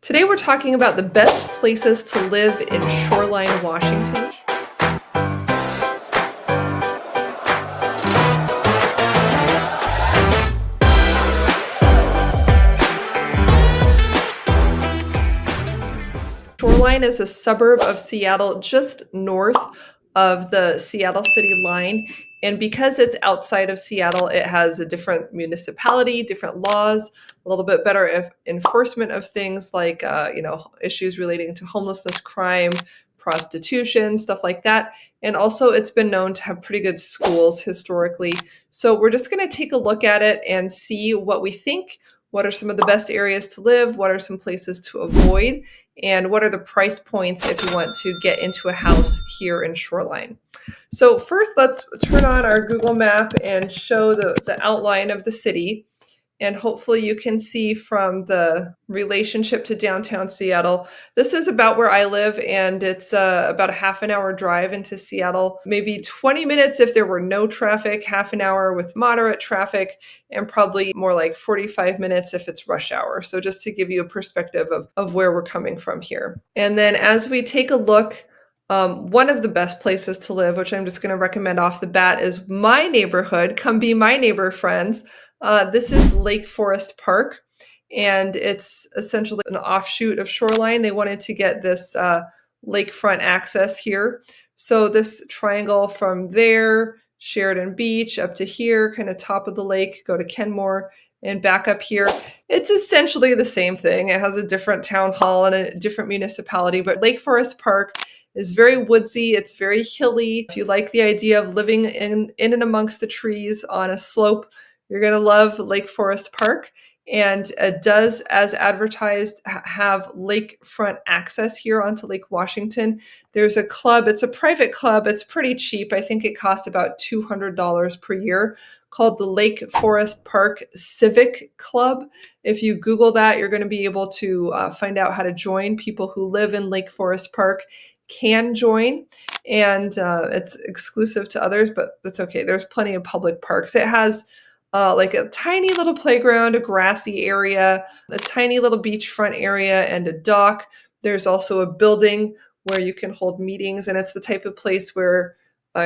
Today we're talking about the best places to live in Shoreline, Washington. Shoreline is a suburb of Seattle just north of the Seattle city line. And because it's outside of Seattle, it has a different municipality, different laws, a little bit better enforcement of things like, issues relating to homelessness, crime, prostitution, stuff like that. And also it's been known to have pretty good schools historically. So we're just going to take a look at it and see what we think. What are some of the best areas to live? What are some places to avoid? And what are the price points if you want to get into a house here in Shoreline? So first, let's turn on our Google map and show the outline of the city. And hopefully you can see from the relationship to downtown Seattle. This is about where I live, and it's about a half an hour drive into Seattle, maybe 20 minutes if there were no traffic, half an hour with moderate traffic, and probably more like 45 minutes if it's rush hour. So just to give you a perspective of where we're coming from here. And then as we take a look, one of the best places to live, which I'm just going to recommend off the bat, is my neighborhood. Come be my neighbor, friends. This is Lake Forest Park, and it's essentially an offshoot of Shoreline. They wanted to get this lakefront access here. So this triangle from there, Sheridan Beach, up to here, kind of top of the lake, go to Kenmore, and back up here. It's essentially the same thing. It has a different town hall and a different municipality, but Lake Forest Park is very woodsy. It's very hilly. If you like the idea of living in and amongst the trees on a slope, you're going to love Lake Forest Park. And it does, as advertised, have lakefront access here onto Lake Washington. There's a club. It's a private club. It's pretty cheap. I think it costs about $200 per year, called the Lake Forest Park Civic Club. If you Google that, you're going to be able to find out how to join. People who live in Lake Forest Park can join, and it's exclusive to others, but that's okay. There's plenty of public parks. It has like a tiny little playground, a grassy area, a tiny little beachfront area, and a dock. There's also a building where you can hold meetings, and it's the type of place where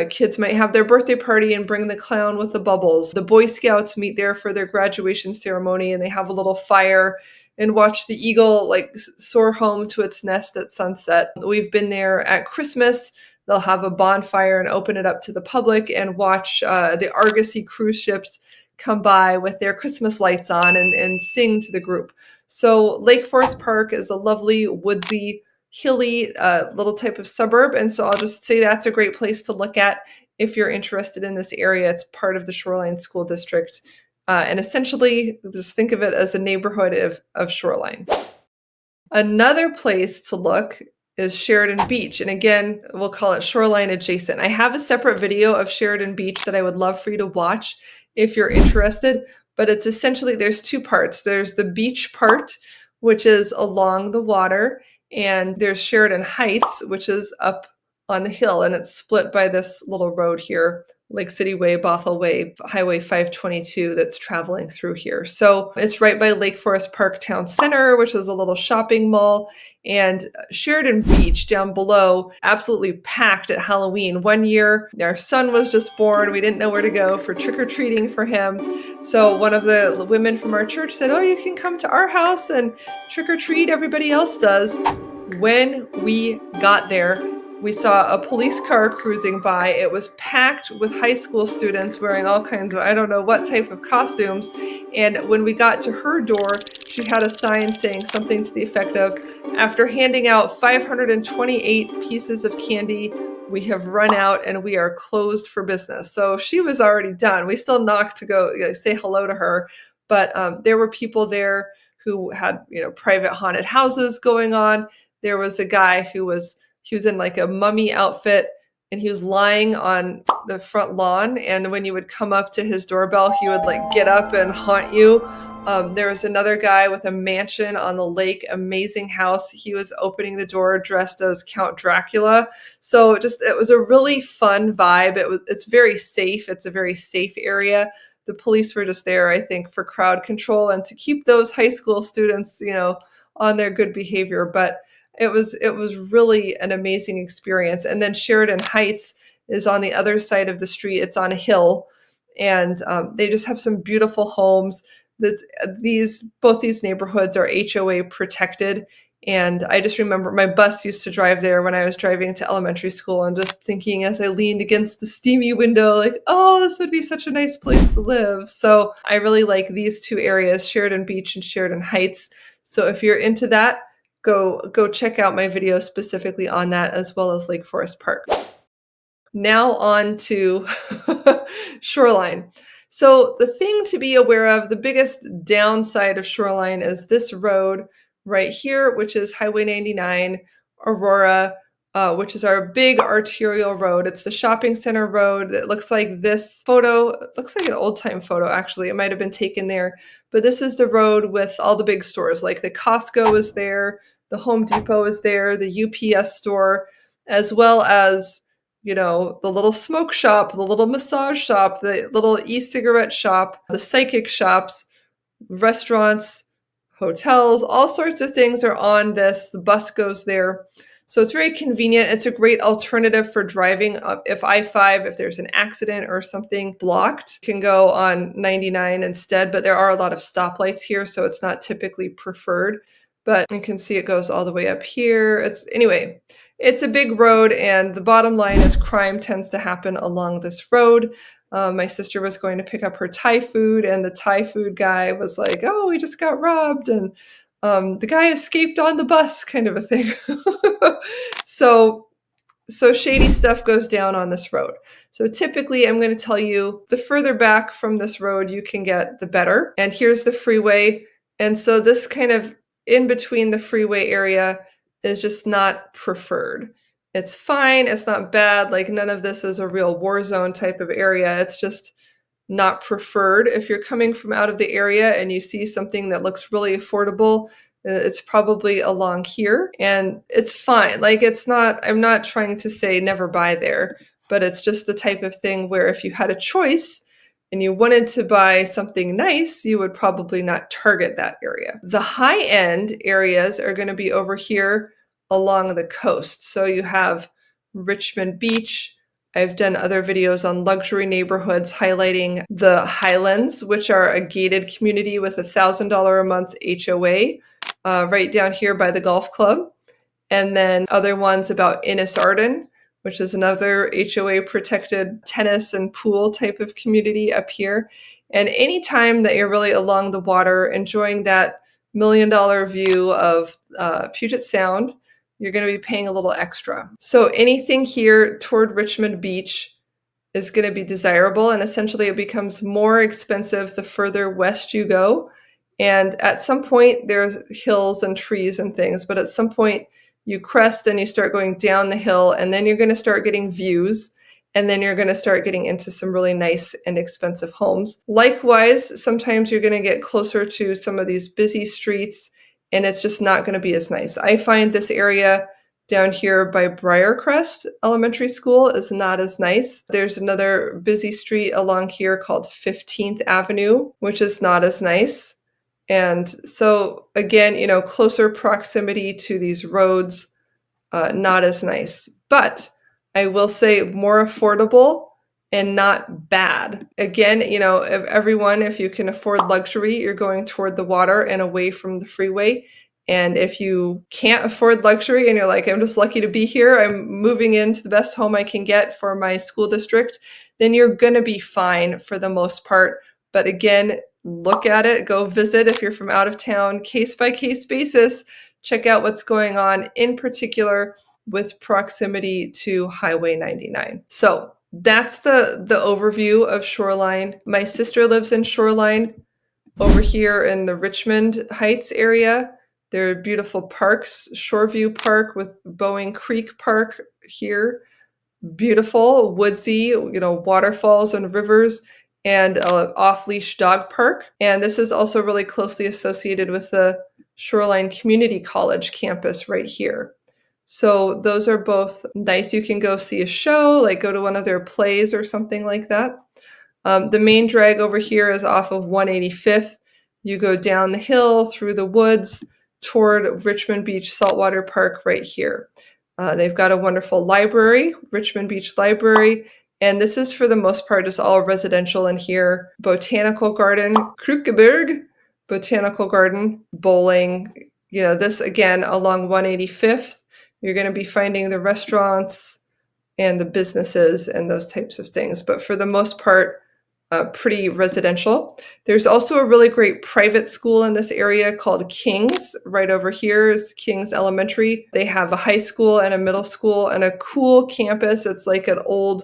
kids might have their birthday party and bring the clown with the bubbles. The Boy Scouts meet there for their graduation ceremony, and they have a little fire and watch the eagle like soar home to its nest at sunset. We've been there at Christmas. They'll have a bonfire and open it up to the public and watch the Argosy cruise ships come by with their Christmas lights on and sing to the group. So Lake Forest Park is a lovely, woodsy, hilly little type of suburb. And so I'll just say that's a great place to look at if you're interested in this area. It's part of the Shoreline School District. And essentially, just think of it as a neighborhood of Shoreline. Another place to look is Sheridan Beach. And again, we'll call it Shoreline adjacent. I have a separate video of Sheridan Beach that I would love for you to watch if you're interested. But it's essentially, there's two parts. There's the beach part, which is along the water. And there's Sheridan Heights, which is up on the hill. And it's split by this little road here, Lake City Way, Bothell Way, Highway 522 that's traveling through here. So it's right by Lake Forest Park Town Center, which is a little shopping mall. And Sheridan Beach down below, absolutely packed at Halloween. One year, our son was just born. We didn't know where to go for trick-or-treating for him. So one of the women from our church said, "Oh, you can come to our house and trick-or-treat. Everybody else does." When we got there, we saw a police car cruising by. It was packed with high school students wearing all kinds of, I don't know what type of costumes. And when we got to her door, she had a sign saying something to the effect of, "After handing out 528 pieces of candy, we have run out and we are closed for business." So she was already done. We still knocked to go say hello to her. But there were people there who had, private haunted houses going on. There was a guy he was in like a mummy outfit, and he was lying on the front lawn. And when you would come up to his doorbell, he would like get up and haunt you. There was another guy with a mansion on the lake, amazing house. He was opening the door dressed as Count Dracula. So it was a really fun vibe. It's very safe. It's a very safe area. The police were just there, I think, for crowd control and to keep those high school students, on their good behavior, but it was really an amazing experience. And then Sheridan Heights is on the other side of the street. It's on a hill, and they just have some beautiful homes. That both these neighborhoods are HOA protected. And I just remember my bus used to drive there when I was driving to elementary school, and just thinking as I leaned against the steamy window, like, oh, this would be such a nice place to live. So I really like these two areas, Sheridan Beach and Sheridan Heights. So if you're into that, go check out my video specifically on that, as well as Lake Forest Park. Now on to Shoreline. So the thing to be aware of, the biggest downside of Shoreline is this road right here, which is Highway 99, Aurora, which is our big arterial road. It's the shopping center road. It looks like this photo. It looks like an old-time photo, actually. It might have been taken there. But this is the road with all the big stores, like the Costco is there, the Home Depot is there, the UPS store, as well as the little smoke shop, the little massage shop, the little e-cigarette shop, the psychic shops, restaurants, hotels, all sorts of things are on this. The bus goes there. So it's very convenient. It's a great alternative for driving up. If I-5, if there's an accident or something blocked, can go on 99 instead. But there are a lot of stoplights here, so it's not typically preferred. But you can see it goes all the way up here. It's a big road, and the bottom line is crime tends to happen along this road. My sister was going to pick up her Thai food, and the Thai food guy was like, oh, we just got robbed, and the guy escaped on the bus, kind of a thing. So shady stuff goes down on this road. So typically, I'm going to tell you, the further back from this road you can get, the better. And here's the freeway. And so this kind of in between the freeway area is just not preferred. It's fine. It's not bad. Like, none of this is a real war zone type of area. It's just not preferred. If you're coming from out of the area and you see something that looks really affordable, it's probably along here, and it's fine. Like, I'm not trying to say never buy there, but it's just the type of thing where if you had a choice and you wanted to buy something nice, you would probably not target that area. The high-end areas are going to be over here along the coast. So you have Richmond Beach. I've done other videos on luxury neighborhoods highlighting the Highlands, which are a gated community with $1,000 a month HOA, right down here by the golf club. And then other ones about Innis Arden, which is another HOA protected tennis and pool type of community up here. And anytime that you're really along the water, enjoying that $1 million view of Puget Sound, you're going to be paying a little extra. So anything here toward Richmond Beach is going to be desirable, and essentially it becomes more expensive the further west you go. And at some point there's hills and trees and things, but at some point you crest and you start going down the hill, and then you're going to start getting views, and then you're going to start getting into some really nice and expensive homes. Likewise, sometimes you're going to get closer to some of these busy streets, and it's just not going to be as nice. I find this area down here by Briarcrest Elementary School is not as nice. There's another busy street along here called 15th Avenue, which is not as nice. And so again, closer proximity to these roads, not as nice. But I will say more affordable and not bad. Again, if you can afford luxury, you're going toward the water and away from the freeway. And if you can't afford luxury and you're like, I'm just lucky to be here, I'm moving into the best home I can get for my school district, then you're going to be fine for the most part. But again, look at it, go visit if you're from out of town, case by case basis, check out what's going on, in particular with proximity to Highway 99. So that's the overview of Shoreline. My sister lives in Shoreline over here in the Richmond Heights area. There are beautiful parks, Shoreview Park with Boeing Creek Park here. Beautiful, woodsy, waterfalls and rivers, and an off-leash dog park. And this is also really closely associated with the Shoreline Community College campus right here. So those are both nice. You can go see a show, like go to one of their plays or something like that. The main drag over here is off of 185th. You go down the hill through the woods toward Richmond Beach Saltwater Park right here. They've got a wonderful library, Richmond Beach Library, and this is for the most part just all residential in here. Botanical garden, Krukeberg Botanical Garden, bowling. You know, this again along 185th, you're going to be finding the restaurants and the businesses and those types of things. But for the most part, pretty residential. There's also a really great private school in this area called King's. Right over here is King's Elementary. They have a high school and a middle school and a cool campus. It's like an old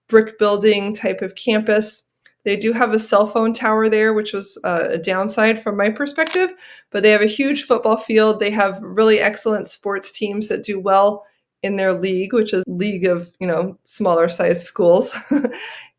brick building type of campus. They do have a cell phone tower there, which was a downside from my perspective, but they have a huge football field. They have really excellent sports teams that do well in their league, which is league of, you know, smaller sized schools.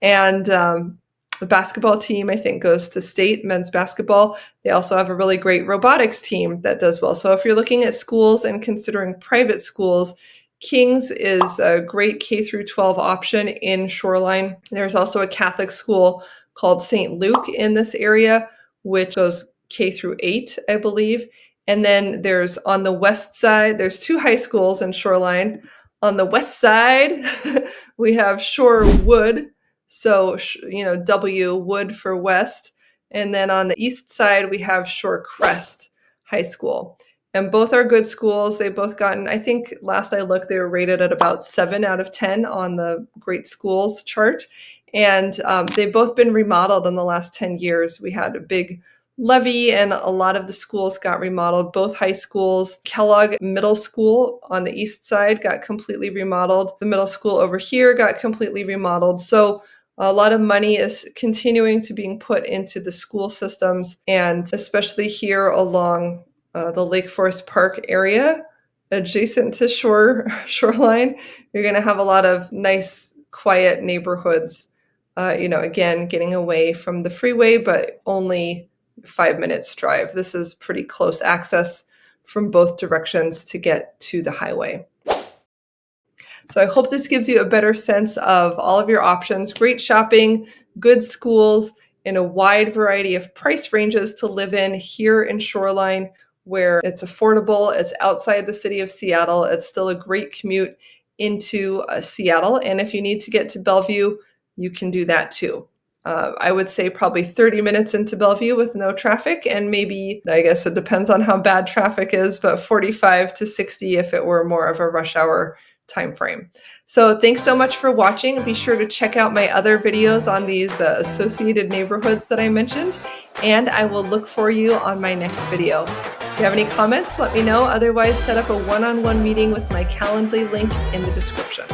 And the basketball team, I think, goes to state, men's basketball. They also have a really great robotics team that does well. So if you're looking at schools and considering private schools, King's is a great K through 12 option in Shoreline. There's also a Catholic school called St. Luke in this area, which goes K through 8, I believe. And then there's on the west side, there's 2 high schools in Shoreline. On the west side, we have Shorewood. So, you know, W, Wood for West. And then on the east side, we have Shorecrest High School. And both are good schools. They've both gotten, I think last I looked, they were rated at about 7 out of 10 on the Great Schools chart. And they've both been remodeled in the last 10 years. We had a big levy and a lot of the schools got remodeled, both high schools. Kellogg Middle School on the east side got completely remodeled. The middle school over here got completely remodeled. So a lot of money is continuing to being put into the school systems, and especially here along the Lake Forest Park area, adjacent to Shoreline, you're going to have a lot of nice, quiet neighborhoods. You know, again, getting away from the freeway, but only 5 minutes drive. This is pretty close access from both directions to get to the highway. So I hope this gives you a better sense of all of your options. Great shopping, good schools, and a wide variety of price ranges to live in here in Shoreline, where it's affordable, it's outside the city of Seattle, it's still a great commute into Seattle. And if you need to get to Bellevue, you can do that too. I would say probably 30 minutes into Bellevue with no traffic, and maybe, I guess it depends on how bad traffic is, but 45 to 60 if it were more of a rush hour time frame. So thanks so much for watching. Be sure to check out my other videos on these associated neighborhoods that I mentioned, and I will look for you on my next video. If you have any comments, let me know. Otherwise, set up a one-on-one meeting with my Calendly link in the description.